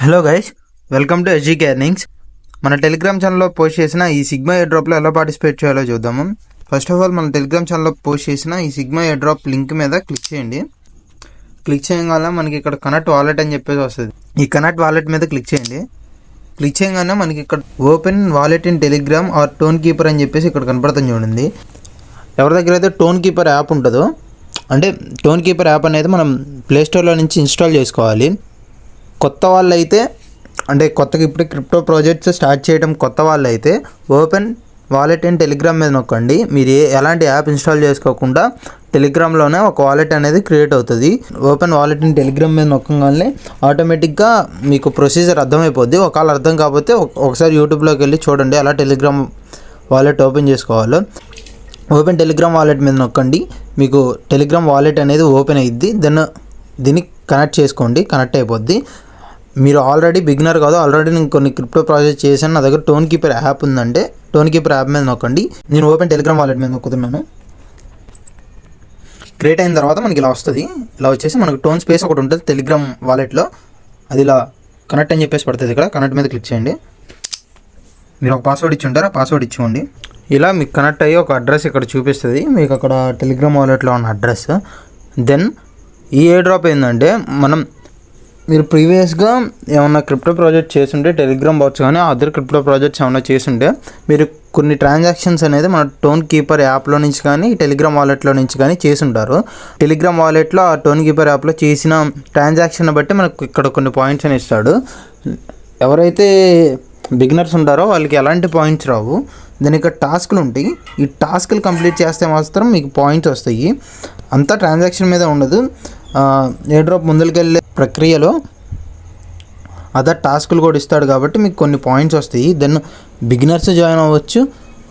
Hello guys, welcome to SGK earnings. మన Telegram ఛానల్లో post చేసిన ఈ సిగ్మా ఎయిర్ డ్రాప్లో ఎలా పార్టిసిపేట్ చేయాలో చూద్దాము. ఫస్ట్ ఆఫ్ ఆల్ మన టెలిగ్రామ్ ఛానల్లో పోస్ట్ చేసిన ఈ సిగ్మా ఎయిర్ డ్రాప్ లింక్ మీద క్లిక్ చేయండి. క్లిక్ చేయగానే మనకి ఇక్కడ కనెక్ట్ వాలెట్ అని చెప్పేసి వస్తుంది. ఈ కనెక్ట్ వాలెట్ మీద క్లిక్ చేయండి. క్లిక్ చేయగానే మనకి ఇక్కడ open wallet in Telegram or Tonkeeper అని చెప్పేసి ఇక్కడ కనపడుతుంది చూడండి. ఎవరి దగ్గర అయితే టోన్ కీపర్ యాప్ ఉంటుందో, అంటే టోన్ కీపర్ యాప్ అనేది మనం ప్లేస్టోర్లో నుంచి ఇన్స్టాల్ చేసుకోవాలి. కొత్త వాళ్ళు అయితే, అంటే కొత్తగా ఇప్పుడు క్రిప్టో ప్రాజెక్ట్స్ స్టార్ట్ చేయడం కొత్త వాళ్ళు అయితే ఓపెన్ వాలెట్ ఇన్ టెలిగ్రామ్ మీద నొక్కండి. మీరు ఎలాంటి యాప్ ఇన్స్టాల్ చేసుకోకుండా టెలిగ్రామ్లోనే ఒక వాలెట్ అనేది క్రియేట్ అవుతుంది. ఓపెన్ వాలెట్ ఇన్ టెలిగ్రామ్ మీద నొక్కగానే ఆటోమేటిక్గా మీకు ప్రొసీజర్ అర్థమైపోద్ది. ఒకవేళ అర్థం కాకపోతే ఒకసారి యూట్యూబ్లోకి వెళ్ళి చూడండి ఎలా టెలిగ్రామ్ వాలెట్ ఓపెన్ చేసుకోవాలో. ఓపెన్ టెలిగ్రామ్ వాలెట్ మీద నొక్కండి. మీకు టెలిగ్రామ్ వాలెట్ అనేది ఓపెన్ అయ్యిద్ది. దీన్ని కనెక్ట్ చేసుకోండి. కనెక్ట్ అయిపోద్ది. మీరు ఆల్రెడీ బిగినర్ కాదు, ఆల్రెడీ నేను కొన్ని క్రిప్టో ప్రాజెక్ట్ చేశాను, నా దగ్గర టోన్ కీపర్ యాప్ ఉందంటే టోన్ కీపర్ యాప్ మీద నొక్కండి. నేను ఓపెన్ టెలిగ్రామ్ వాలెట్ మీద నొక్కుతున్నాను. క్రియేట్ అయిన తర్వాత మనకి ఇలా వస్తుంది. ఇలా వచ్చేసి మనకు టోన్ స్పేస్ ఒకటి ఉంటుంది టెలిగ్రామ్ వాలెట్లో, అది ఇలా కనెక్ట్ అని చెప్పేసి పడుతుంది. ఇక్కడ కనెక్ట్ మీద క్లిక్ చేయండి. మీరు ఒక పాస్వర్డ్ ఇచ్చి ఉంటారు, ఆ పాస్వర్డ్ ఇచ్చుకోండి. ఇలా మీకు కనెక్ట్ అయ్యి ఒక అడ్రస్ ఇక్కడ చూపిస్తుంది, మీకు అక్కడ టెలిగ్రామ్ వాలెట్లో ఉన్న అడ్రస్. దెన్ ఈ ఎయిర్ డ్రాప్ ఏంటంటే, మీరు ప్రీవియస్గా ఏమన్నా క్రిప్టో ప్రాజెక్ట్ చేస్తుంటే టెలిగ్రామ్ బాట్స్ కానీ అదర్ క్రిప్టో ప్రాజెక్ట్స్ ఏమన్నా చేస్తుంటే మీరు కొన్ని ట్రాన్సాక్షన్స్ అనేది మన టోన్ కీపర్ యాప్లో నుంచి కానీ టెలిగ్రామ్ వాలెట్లో నుంచి కానీ చేసుంటారు. టెలిగ్రామ్ వాలెట్లో ఆ టోన్ కీపర్ యాప్లో చేసిన ట్రాన్సాక్షన్ బట్టి మనకు ఇక్కడ కొన్ని పాయింట్స్ అని ఇస్తాడు. ఎవరైతే బిగినర్స్ ఉంటారో వాళ్ళకి ఎలాంటి పాయింట్స్ రావు. దాని ఇక్కడ టాస్క్లు ఉంటాయి. ఈ టాస్క్లు కంప్లీట్ చేస్తే మాత్రం మీకు పాయింట్స్ వస్తాయి. అంతా ట్రాన్సాక్షన్ మీద ఉండదు. ఎయిర్ డ్రాప్ ముందుకెళ్ళే ప్రక్రియలో అదర్ టాస్కులు కూడా ఇస్తాడు కాబట్టి మీకు కొన్ని పాయింట్స్ వస్తాయి. దెన్ బిగినర్స్ జాయిన్ అవ్వచ్చు,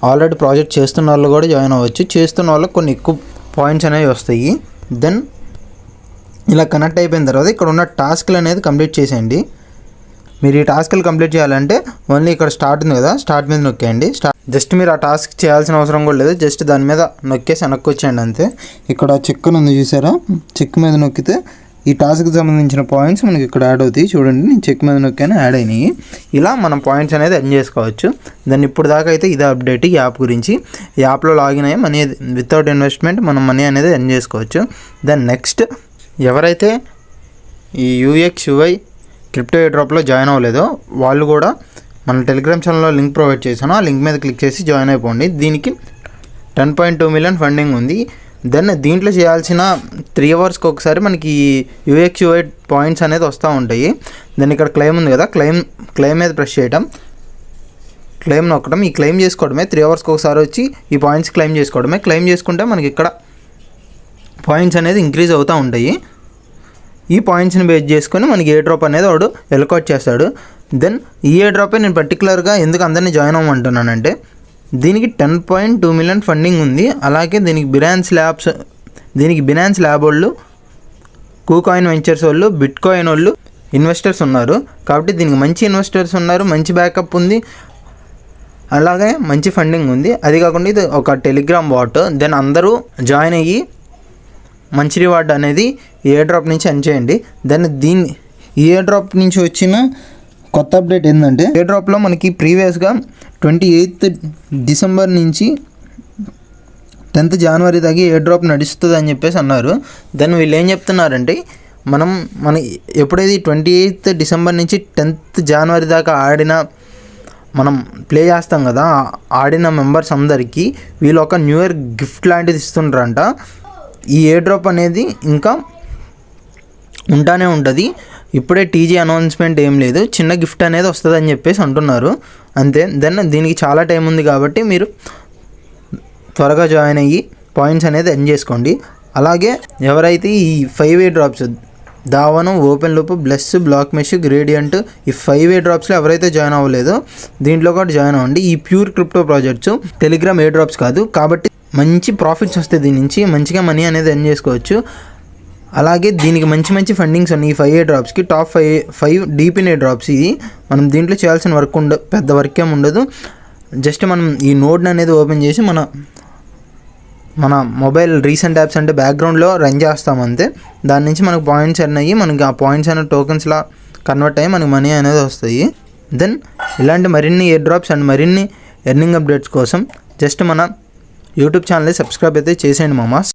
ఆల్రెడీ ప్రాజెక్ట్ చేస్తున్న వాళ్ళు కూడా జాయిన్ అవ్వచ్చు. చేస్తున్న వాళ్ళకి కొన్ని ఎక్కువ పాయింట్స్ అనేవి వస్తాయి. దెన్ ఇలా కనెక్ట్ అయిపోయిన తర్వాత ఇక్కడ ఉన్న టాస్క్లు అనేది కంప్లీట్ చేసేయండి. మీరు ఈ టాస్క్లు కంప్లీట్ చేయాలంటే ఓన్లీ ఇక్కడ స్టార్ట్ ఉంది కదా, స్టార్ట్ మీద నొక్కేయండి. జస్ట్ మీరు ఆ టాస్క్ చేయాల్సిన అవసరం కూడా లేదు, జస్ట్ దాని మీద నొక్కేసి వెనక్కి వచ్చేయండి అంతే. ఇక్కడ చెక్ ఉంది చూసారా, చెక్ మీద నొక్కితే ఈ టాస్క్కి సంబంధించిన పాయింట్స్ మనకి ఇక్కడ యాడ్ అవుతాయి. చూడండి, నేను చెక్ మీద నొక్కాను, యాడ్ అయినాయి. ఇలా మనం పాయింట్స్ అనేది ఎర్న్ చేసుకోవచ్చు. దాన్ని ఇప్పుడు దాకా అయితే ఇదే అప్డేట్ ఈ యాప్ గురించి. ఈ యాప్లో లాగిన్ అయ్యి మనీ వితౌట్ ఇన్వెస్ట్మెంట్ మనం మనీ అనేది ఎర్న్ చేసుకోవచ్చు. దెన్ నెక్స్ట్, ఎవరైతే ఈ UXUI క్రిప్టో ఎయిర్ డ్రాప్లో జాయిన్ అవ్వలేదో వాళ్ళు కూడా మన టెలిగ్రామ్ ఛానల్లో లింక్ ప్రొవైడ్ చేశాను, ఆ లింక్ మీద క్లిక్ చేసి జాయిన్ అయిపోండి. దీనికి 10.2 మిలియన్ ఫండింగ్ ఉంది. దెన్ దీంట్లో చేయాల్సిన 3 అవర్స్కి ఒకసారి మనకి UXUI పాయింట్స్ అనేది వస్తూ ఉంటాయి. దెన్ ఇక్కడ క్లెయిమ్ ఉంది కదా, క్లెయిమ్ మీద ప్రెస్ చేయడం, క్లెయిమ్ నొక్కడం. ఈ క్లెయిమ్ చేసుకోవడమే 3 అవర్స్కి ఒకసారి వచ్చి ఈ పాయింట్స్ క్లెయిమ్ చేసుకోవడమే. క్లెయిమ్ చేసుకుంటే మనకి ఇక్కడ పాయింట్స్ అనేది ఇంక్రీజ్ అవుతూ ఉంటాయి. ఈ పాయింట్స్ని బేస్ చేసుకొని మనకి ఏ డ్రాప్ అనేది వాడు ఎలకాట్ చేస్తాడు. దెన్ ఈ ఏ డ్రాపే నేను పర్టికులర్గా ఎందుకు అందరినీ జాయిన్ అవ్వమంటున్నానంటే, దీనికి 10.2 మిలియన్ ఫండింగ్ ఉంది. అలాగే దీనికి బినాన్స్ ల్యాబ్ వాళ్ళు, కూకాయిన్ వెంచర్స్ వాళ్ళు, బిట్కాయిన్ వాళ్ళు ఇన్వెస్టర్స్ ఉన్నారు. కాబట్టి దీనికి మంచి ఇన్వెస్టర్స్ ఉన్నారు, మంచి బ్యాకప్ ఉంది, అలాగే మంచి ఫండింగ్ ఉంది. అది కాకుండా ఇది ఒక టెలిగ్రామ్ బాట్. దెన్ అందరూ జాయిన్ అయ్యి మంచి రివార్డ్ అనేది ఏ డ్రాప్ నుంచి ఎర్న్ చేయండి. దెన్ ఈ ఏ డ్రాప్ నుంచి వచ్చిన కొత్త అప్డేట్ ఏంటంటే, ఏ డ్రాప్లో మనకి ప్రీవియస్గా 28 డిసెంబర్ నుంచి 10th జనవరి దాకా ఏ డ్రాప్ నడుస్తుంది అని చెప్పేసి అన్నారు. దెన్ వీళ్ళు ఏం చెప్తున్నారంటే, మన ఎప్పుడైతే 28 డిసెంబర్ నుంచి 10th జనవరి దాకా మనం ప్లే చేస్తాం కదా, ఆడిన మెంబర్స్ అందరికీ వీళ్ళు ఒక న్యూ ఇయర్ గిఫ్ట్ లాంటిది ఇస్తుండ్రంట. ఈ ఏ డ్రాప్ అనేది ఇంకా ఉంటానే ఉంటుంది. ఇప్పుడే టీజీ అనౌన్స్మెంట్ ఏం లేదు, చిన్న గిఫ్ట్ అనేది వస్తుంది అని చెప్పేసి అంటున్నారు అంతే. దెన్ దీనికి చాలా టైం ఉంది కాబట్టి మీరు త్వరగా జాయిన్ అయ్యి పాయింట్స్ అనేది ఎర్న్ చేసుకోండి. అలాగే ఎవరైతే ఈ 5 ఏ డ్రాప్స్ దావను, open loop, bliss, black mesh, gradient, ఈ 5 ఏ డ్రాప్స్లో ఎవరైతే జాయిన్ అవ్వలేదో దీంట్లో కూడా జాయిన్ అవ్వండి. ఈ ప్యూర్ క్రిప్టో ప్రాజెక్ట్స్ టెలిగ్రామ్ ఏ డ్రాప్స్ కాదు కాబట్టి మంచి ప్రాఫిట్స్ వస్తాయి, దీని నుంచి మంచిగా మనీ అనేది ఎర్న్ చేసుకోవచ్చు. అలాగే దీనికి మంచి ఫండింగ్స్ ఉన్నాయి. ఈ 5 ఏ డ్రాప్స్కి top 5 deep in A drops. ఇది మనం దీంట్లో చేయాల్సిన వర్క్ పెద్ద వర్క్ ఏమి ఉండదు. జస్ట్ మనం ఈ నోడ్ని అనేది ఓపెన్ చేసి మన మొబైల్ రీసెంట్ యాప్స్ అంటే బ్యాక్గ్రౌండ్లో రన్ చేస్తామంతే. దాని నుంచి మనకు పాయింట్స్ ఎర్న్ అయ్యి మనకి ఆ పాయింట్స్ అనే టోకెన్స్లా కన్వర్ట్ అయ్యి మనకి మనీ అనేది వస్తాయి. దెన్ ఇలాంటి మరిన్ని ఎయిర్ డ్రాప్స్ అండ్ మరిన్ని ఎర్నింగ్ అప్డేట్స్ కోసం జస్ట్ మన యూట్యూబ్ ఛానల్ని సబ్స్క్రైబ్ అయితే చేసేయండి మామాస్.